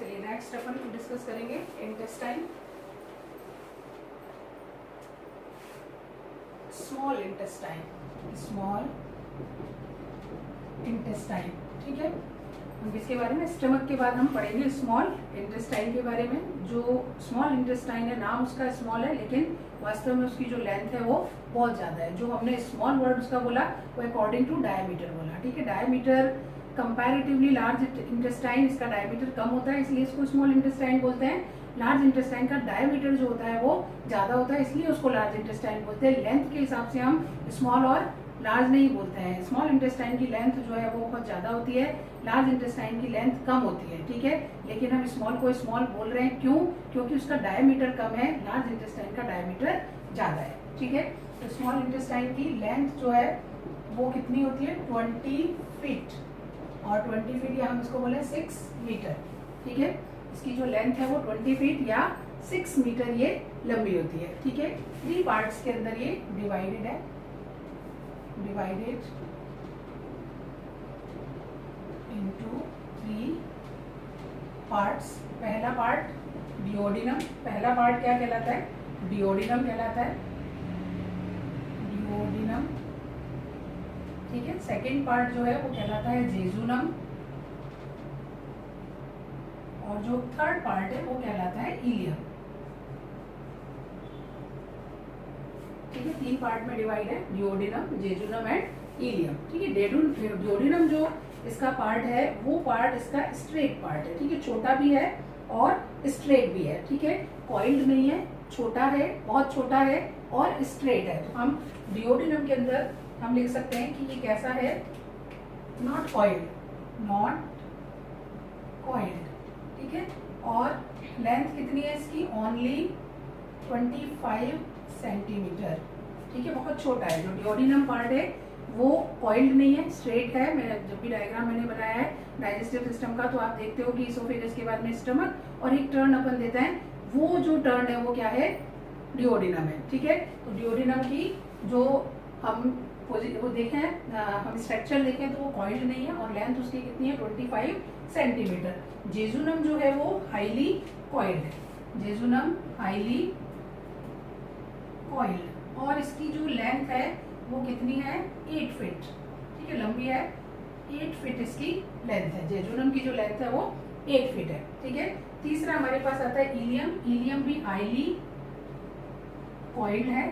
चलिए नेक्स्ट अपन डिस्कस करेंगे intestine. Small intestine, small intestine, ठीक है। हम इसके बारे में स्टमक के बाद हम पढ़ेंगे स्मॉल इंटेस्टाइन के बारे में। जो स्मॉल इंटेस्टाइन है, नाम उसका स्मॉल है लेकिन वास्तव में उसकी जो लेंथ है वो बहुत ज़्यादा है। जो हमने स्मॉल वर्ड उसका बोला वो अकॉर्डिंग टू डायमीटर बोला, ठीक है। डायमीटर कंपैरेटिवली लार्ज इंटेस्टाइन, इसका डायमीटर कम होता है इसलिए इसको स्मॉल इंटेस्टाइन बोलते हैं। लार्ज इंटेस्टाइन का डायमीटर जो होता है वो ज़्यादा होता है इसलिए उसको लार्ज इंटेस्टाइन बोलते हैं। लेंथ के हिसाब से हम स्मॉल और लार्ज नहीं बोलते हैं। स्मॉल इंटेस्टाइन की लेंथ जो है वो बहुत ज़्यादा होती है, लार्ज इंटेस्टाइन की लेंथ कम होती है, ठीक है। लेकिन हम स्मॉल को स्मॉल बोल रहे हैं, क्यों? क्योंकि उसका डायमीटर कम है, लार्ज इंटेस्टाइन का डायमीटर ज़्यादा है, ठीक है। तो स्मॉल इंटेस्टाइन की लेंथ जो है वो कितनी होती है? 20 फीट, और 20 फीट या हम इसको बोले 6 मीटर, ठीक है। इसकी जो लेंथ है वो 20 फीट या 6 मीटर ये लंबी होती है, ठीक है। 3 पार्ट्स के अंदर ये डिवाइडेड है, डिवाइडेड इनटू 3 पार्ट्स। पहला पार्ट डिओडिनम, पहला पार्ट क्या कहलाता है? डिओडिनम कहलाता है, डिओडिनम, ठीक है। सेकेंड पार्ट जो है वो कहलाता है जेजुनम, और जो थर्ड पार्ट है वो कहलाता है इलियम, ठीक है। 3 पार्ट में डिवाइड है, डिओडिनम, जेजुनम एंड इलियम, ठीक है। डिओडिनम जो इसका पार्ट है वो पार्ट इसका स्ट्रेट पार्ट है, ठीक है। छोटा भी है और स्ट्रेट भी है, ठीक है। कॉइल्ड नहीं है, छोटा है, बहुत छोटा है और स्ट्रेट है। तो हम डिओडिनम के अंदर हम लिख सकते हैं कि ये कैसा है? नॉट कॉइल्ड, नॉट कॉइल्ड, ठीक है। और लेंथ कितनी है इसकी? ओनली 25 सेंटीमीटर, ठीक है। बहुत छोटा है। जो डिओडिनम पार्ट है वो कॉइल्ड नहीं है, स्ट्रेट है। मैं जब भी डायग्राम मैंने बनाया है डाइजेस्टिव सिस्टम का तो आप देखते हो कि इसोफेगस के बाद में स्टमक और एक टर्न अपन देते हैं, वो जो टर्न है वो क्या है? डिओडिनम है, ठीक है। तो डिओडिनम की जो हम वो देखें, हम स्ट्रक्चर देखें तो वो कॉइल्ड नहीं है और लेंथ उसकी कितनी है? 25 सेंटीमीटर। जेजुनम जो है वो हाईली कॉइल्ड है, जेजुनम हाईली कॉइल्ड, और इसकी जो लेंथ है वो कितनी है? 8 फीट, ठीक है। लंबी है, 8 फीट इसकी लेंथ है। जेजुनम की जो लेंथ है वो 8 फीट है, ठीक है। तीसरा हमारे पास आता है इलियम। इलियम भी हाईली कॉइल्ड है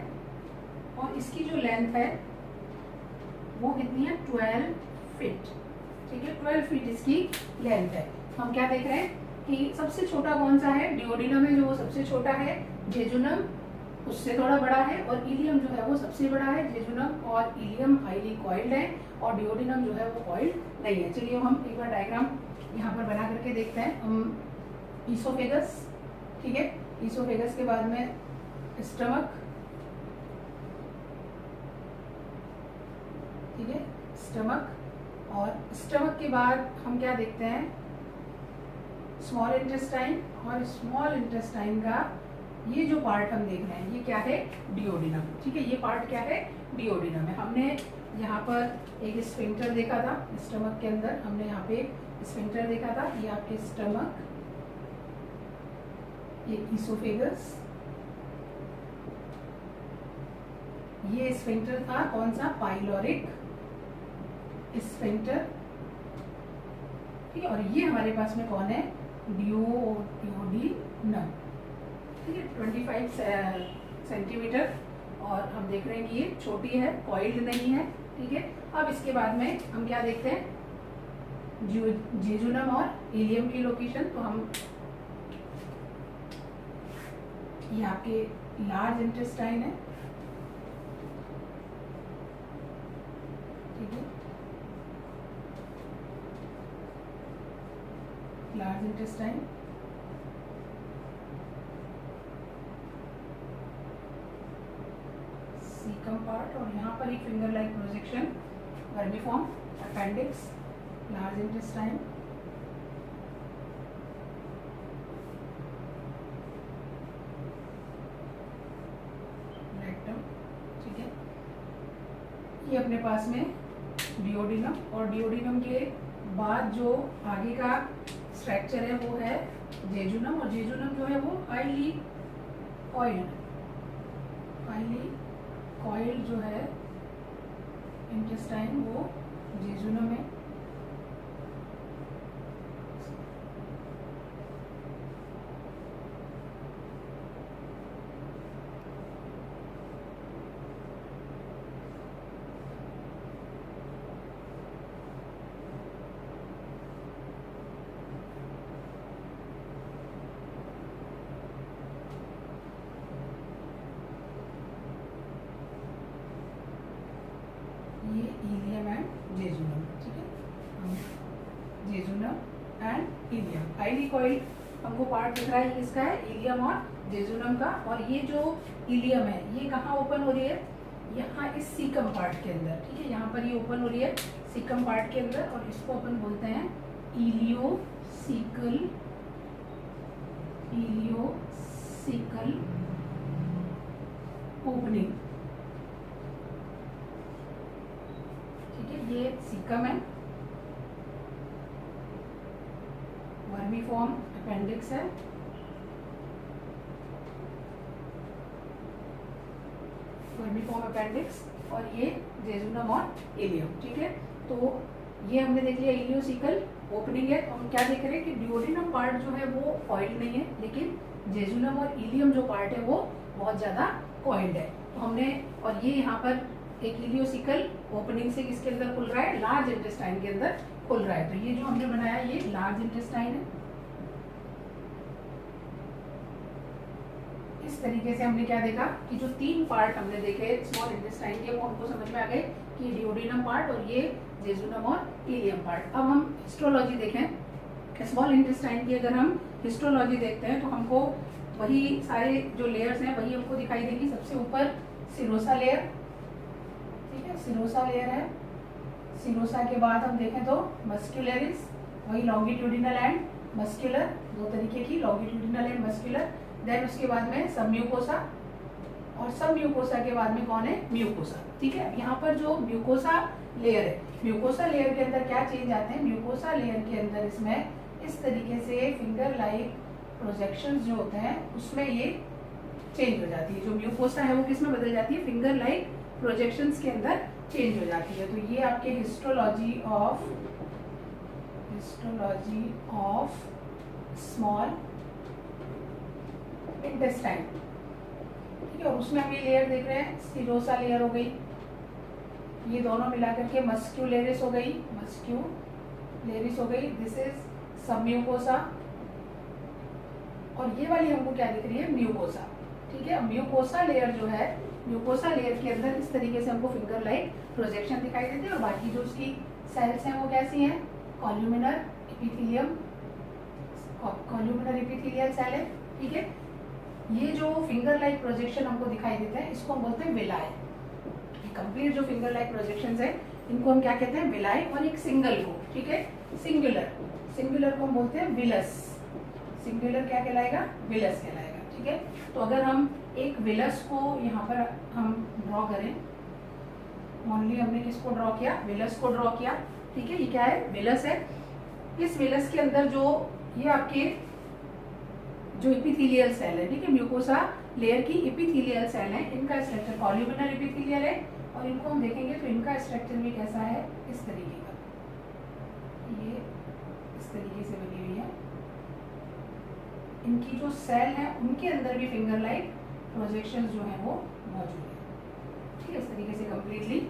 और इसकी जो लेंथ है वो कितनी है? 12 फीट, ठीक है। 12 फीट इसकी लेंथ है। हम क्या देख रहे हैं कि सबसे छोटा कौन सा है? डिओडिनम है जो वो सबसे छोटा है, जेजुनम उससे थोड़ा बड़ा है और इलियम जो है वो सबसे बड़ा है। जेजुनम और इलियम हाईली कॉइल्ड है और डिओडिनम जो है वो कॉइल्ड नहीं है। चलिए हम एक बार डायग्राम यहाँ पर बना करके देखते हैं। हम ईसोफेगस, ठीक है। ईसोफेगस के बाद में स्टमक, ठीक है, स्टमक, और स्टमक के बाद हम क्या देखते हैं? स्मॉल इंटेस्टाइन, और स्मॉल इंटेस्टाइन का ये जो पार्ट हम देख रहे हैं ये क्या है? डिओडिनम, ठीक है। ये पार्ट क्या है? डिओडिनम है। हमने यहाँ पर एक स्फिंक्टर देखा था स्टमक के अंदर, हमने यहाँ पे स्फिंक्टर देखा था। ये आपके स्टमक, ये ईसोफेगस, ये स्फिंक्टर था कौन सा? पाइलोरिक स्फिंक्टर, ठीक है। और ये हमारे पास में कौन है? डिओडिनम, ठीक है। 25 सेंटीमीटर, और हम देख रहे हैं कि ये छोटी है, कॉइल्ड नहीं है, ठीक है। अब इसके बाद में हम क्या देखते हैं? जेजुनम और इलियम की लोकेशन। तो हम ये आपके लार्ज इंटेस्टाइन है, ठीक है, लार्ज इंटेस्टाइन, सीकम पार्ट, और यहाँ पर एक finger like projection vermiform appendix, large intestine, rectum, ठीक है। ये अपने पास में डिओडिनम, और डिओडिनम के बाद जो आगे का स्ट्रक्चर है वो है जेजुनम, और जेजुनम जो है वो हाईली कॉइल्ड जो है इंटेस्टाइन वो जेजुनम है। ये इलियम एंड जेजुनम, ठीक है, jejunum and ileum. Highly coiled हमको पार्ट दिख रहा है, ये इसका है इलियम और जेजुनम का। और ये जो इलियम है ये कहाँ ओपन हो रही है, यहाँ इस सीकम पार्ट के अंदर, ठीक है, यहाँ पर ये ओपन हो रही है सीकम पार्ट के अंदर, और इसको अपन बोलते हैं इलियोसिकल ओपनिंग, ठीक है। ये सीकम है, वर्मीफॉर्म अपेंडिक्स है, वर्मीफॉर्म अपेंडिक्स, और ये जेजुनम और इलियम, ठीक है। तो ये हमने देख लिया इलियोसिकल ओपनिंग है। तो हम क्या देख रहे हैं कि ड्यूओडेनम पार्ट जो है वो कॉइल्ड नहीं है, लेकिन जेजुनम और इलियम जो पार्ट है वो बहुत ज्यादा कॉइल्ड है। तो हमने, और ये यहाँ पर एक इलियोसिकल ओपनिंग से किसके अंदर खुल रहा है, लार्ज इंटेस्टाइन के अंदर खुल रहा है। तो ये जो हमने बनाया ये लार्ज इंटेस्टाइन है। इस तरीके से हमने क्या देखा कि जो तीन पार्ट हमने देखे स्मॉल इंटेस्टाइन के वो हमको समझ में आ गए कि ड्यूओडेनम पार्ट और ये जेजुनम और इलियम पार्ट। अब हम हिस्टोलॉजी देखें स्मॉल इंटेस्टाइन की। अगर हम हिस्टोलॉजी देखते हैं तो हमको वही सारे जो लेयर्स हैं वही हमको दिखाई देंगी। सबसे ऊपर सिरोसा लेयर, ठीक है, सिरोसा लेयर है। सिरोसा के बाद हम देखें तो मस्क्यूलरिस, वही लॉन्गिट्यूडिनल एंड मस्क्यूलर, दो तरीके की, लॉन्गिट्यूडिनल एंड मस्क्यूलर। देन उसके बाद में सब म्यूकोसा, और सब म्यूकोसा के बाद में कौन है, म्यूकोसा, ठीक है। यहाँ पर जो म्यूकोसा लेयर है, म्यूकोसा लेयर के अंदर क्या चेंज आते हैं, म्यूकोसा लेयर के अंदर इसमें इस तरीके से फिंगर लाइक प्रोजेक्शंस जो होते हैं उसमें ये चेंज हो जाती है। जो म्यूकोसा है वो किस में बदल जाती है, फिंगर लाइक प्रोजेक्शंस के अंदर चेंज हो जाती है। तो ये आपके हिस्टोलॉजी ऑफ स्मॉल इंटेस्टाइन, ठीक है। और उसमें हम ये लेयर देख रहे हैं, सिरोसा लेयर हो गई, ये दोनों मिलाकर के मस्क्यूलेरिस हो गई, दिस इज सब म्यूकोसा, और ये वाली हमको क्या दिख रही है, म्यूकोसा, ठीक है। म्यूकोसा लेयर जो है, म्यूकोसा लेयर के अंदर इस तरीके से हमको फिंगर लाइक प्रोजेक्शन दिखाई देते हैं। और बाकी जो उसकी सेल्स हैं वो कैसी हैं, कॉल्यूमिनर एपिथेलियल सेल है, ठीक है। ये जो फिंगर लाइक प्रोजेक्शन हमको दिखाई देते हैं इसको हम बोलते हैं विलाय। कंप्लीट जो फिंगर लाइक प्रोजेक्शंस है इनको हम क्या कहते हैं, विलाय। और एक सिंगल को, ठीक है, सिंगुलर को हम बोलते हैं विलस। सिंगुलर क्या कहलाएगा, विलस कहलाएगा, ठीक है। तो अगर हम एक विलस को यहाँ पर हम ड्रॉ करें, ओनली हमने किसको ड्रॉ किया, विलस को ड्रॉ किया, ठीक है। ये क्या है, विलस है। इस विलस के अंदर जो ये आपके जो एपिथेलियल सेल है, ठीक है, म्यूकोसा लेयर की एपिथेलियल सेल है, इनका स्ट्रक्चर कॉल्यूमिनर एपिथेलियल है। और इनको हम देखेंगे तो इनका स्ट्रक्चर भी कैसा है, इस तरीके का, ये इस तरीके से बनी हुई है। इनकी जो सेल है उनके अंदर भी फिंगर लाइक प्रोजेक्शंस जो है वो मौजूद है, ठीक है, इस तरीके से कंप्लीटली।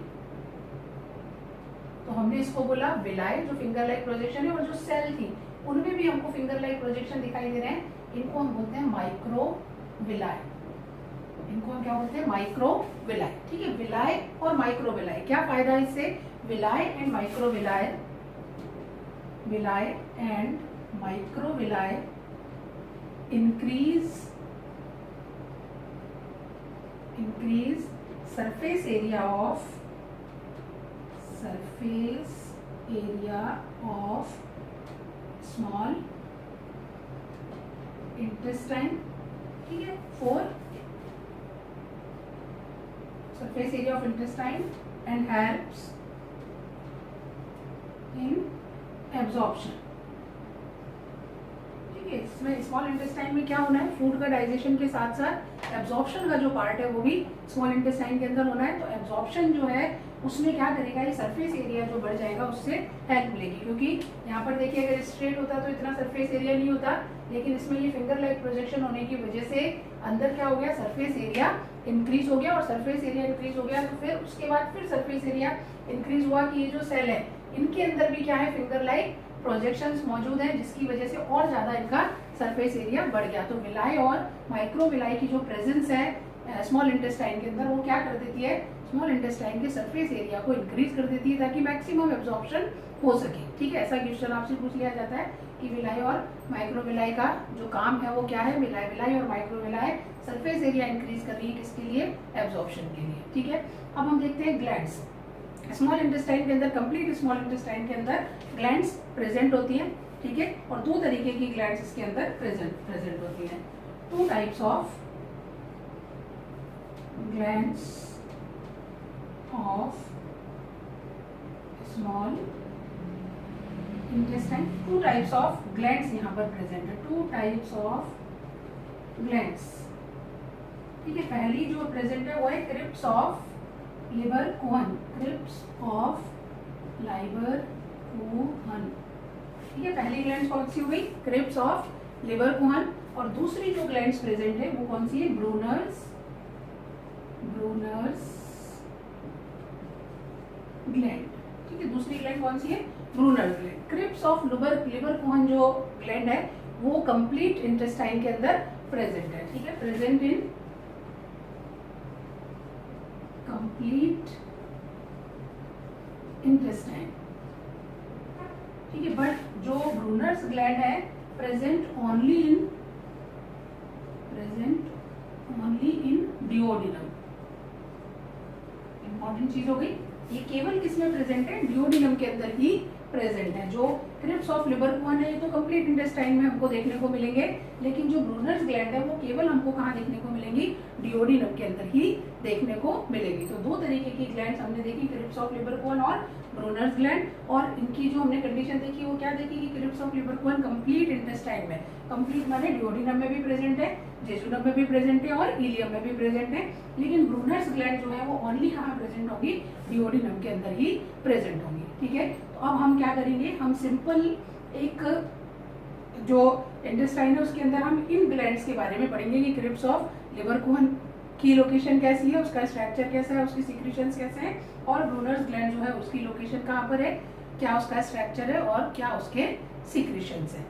तो हमने इसको बोला विलाय, जो फिंगर लाइक प्रोजेक्शन है। और जो सेल थी उनमें भी हमको फिंगर लाइक प्रोजेक्शन दिखाई दे रहे हैं, इनको हम बोलते हैं माइक्रोविलाय। इनको हम क्या बोलते हैं, माइक्रोविलाय, ठीक है। विलाय और माइक्रोविलाय, क्या फायदा है इससे, villi and microvilli, villi and microvilli increase surface area of small intestine, ठीक है। 4 surface area of intestine and helps in absorption, ठीक है। इसमें स्मॉल इंटेस्टाइन में क्या होना है, फूड का डाइजेशन के साथ साथ एब्जॉर्प्शन का जो पार्ट है वो भी स्मॉल इंटेस्टाइन के अंदर होना है। तो एब्जॉर्प्शन जो है उसमें क्या करेगा, ये सरफेस एरिया जो बढ़ जाएगा उससे हेल्प मिलेगी, क्योंकि यहाँ पर देखिए अगर स्ट्रेट होता तो इतना सरफेस एरिया नहीं होता, लेकिन इसमें ये फिंगर लाइक प्रोजेक्शन होने की वजह से अंदर क्या हो गया, सरफेस एरिया इंक्रीज हो गया। और सरफेस एरिया इंक्रीज हो गया तो फिर उसके बाद फिर सरफेस एरिया इंक्रीज हुआ कि ये जो सेल है इनके अंदर भी क्या है, फिंगर लाइक प्रोजेक्शंस मौजूद हैं, जिसकी वजह से और ज्यादा इनका सरफेस एरिया बढ़ गया। तो विलाई और माइक्रोविलाई की जो प्रेजेंस है स्मॉल इंटेस्टाइन के अंदर, वो क्या कर देती है, स्मॉल इंटेस्टाइन के सरफेस एरिया को इंक्रीज कर देती है ताकि मैक्सिमम एब्जॉर्प्शन हो सके। ठीक है, ऐसा क्वेश्चन आपसे पूछ लिया जाता है कि विलाई और माइक्रोविलाई का जो काम है वो क्या है, विलाई और माइक्रोविलाई सरफेस एरिया इंक्रीज कर रही है किसके लिए, एब्जॉर्प्शन के लिए। ठीक है, अब हम देखते हैं ग्लैंड्स। स्मॉल इंटेस्टाइन के अंदर, कंप्लीट स्मॉल इंटेस्टाइन के अंदर ग्लैंड्स प्रेजेंट होती हैं। ठीक है, और दो तरीके की ग्लैंड्स इसके अंदर प्रेजेंट होती हैं। Two types of glands of small intestine, two types of glands यहाँ पर प्रेजेंट है, टू टाइप्स ऑफ ग्लैंड्स। ठीक है, पहली जो प्रेजेंट है वो है crypts of Lieberkuhn, crypts of Lieberkuhn. ठीक है, पहली ग्लैंड कौन सी हो गई, क्रिप्स ऑफ लिबर कोहन। और दूसरी जो ग्लैंड्स प्रेजेंट है वो कौन सी है, ब्रूनर्स ग्लैंड। ठीक है, दूसरी ग्लैंड कौन सी है, Brunner's gland. Crypts of Lieberkuhn जो ग्लैंड है वो कंप्लीट इंटेस्टाइन के अंदर प्रेजेंट है। ठीक है, प्रेजेंट इन कंप्लीट इंटेस्टाइन। ठीक है, बट जो ब्रूनर्स ग्लैंड है present only in duodenum. Important चीज हो गई, ये केवल किसमें प्रेजेंट है, डिओडिनम के अंदर ही प्रेजेंट है। जो क्रिप्स ऑफ लिबर कोहन है ये तो कंप्लीट इंटेस्टाइन में हमको देखने को मिलेंगे, लेकिन जो ब्रूनर्स ग्लैंड है वो केवल हमको कहाँ देखने को मिलेंगी, डिओडिनम के अंदर ही देखने को मिलेगी। तो दो तरीके की ग्लैंड्स हमने देखी, क्रिप्स ऑफ लिबर कोहन और ब्रूनर्स ग्लैंड। और इनकी जो हमने कंडीशन देखी वो क्या देखी कि crypts of Lieberkuhn complete intestine में, कंप्लीट माने डिओडिनम में भी प्रेजेंट है, जेजुनम में भी प्रेजेंट है और इलियम में भी प्रेजेंट है। लेकिन ब्रूनर्स ग्लैंड जो है वो ओनली कहाँ प्रेजेंट होगी, डिओडिनम के अंदर ही प्रेजेंट होंगी। ठीक है, तो अब हम क्या करेंगे, हम सिंपल एक जो इंटेस्टाइन है उसके अंदर हम इन ग्लैंड्स के बारे में पढ़ेंगे कि क्रिप्स ऑफ लिबर कोहन की लोकेशन कैसी है, उसका स्ट्रक्चर कैसा है, उसकी सिक्रीशंस कैसे हैं, और ब्रूनर्स ग्लैंड जो है उसकी लोकेशन कहाँ पर है, क्या उसका स्ट्रक्चर है और क्या उसके सिक्रीशंस है।